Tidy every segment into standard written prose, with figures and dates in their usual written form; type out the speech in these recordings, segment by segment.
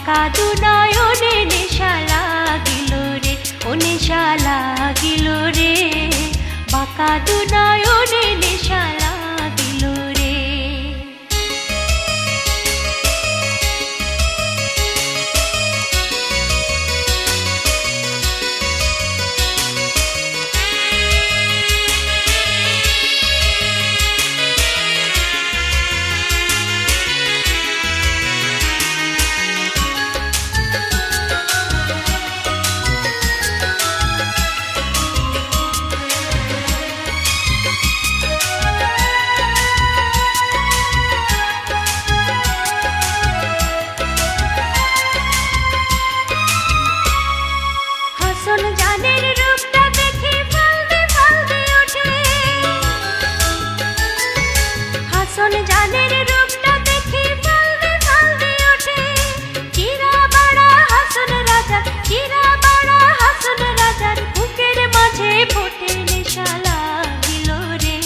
বাঁকা দুনয়নে নেশা লাগিল রে, ও নেশা লাগিল রে, বাঁকা দুনয়নে নেশা লাগিল রে। জানের রূপটা দেখে ফালবে ফালবে ওঠে, হাসন জানের রূপটা দেখে ফালবে ফালবে ওঠে। চিরা বাড়া হাসন রাজা, চিরা বাড়া হাসন রাজার বুকের মাঝে ফোটে নেশা লাগিল রে,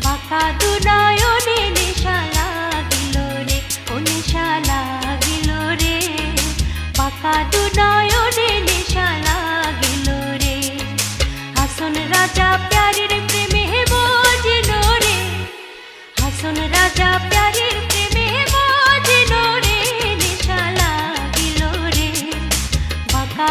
বাঁকা দুনয়নে নেশা লাগিল রে, ও নেশা লাগিল রে, বাঁকা দুনয়নে নেশা লাগিল রে। হাসন রাজা প্যারির প্রেমে বোঝিল রে, হাসন রাজা প্যারির প্রেমে বোঝিল রে, নেশা লাগিল রে, বাঁকা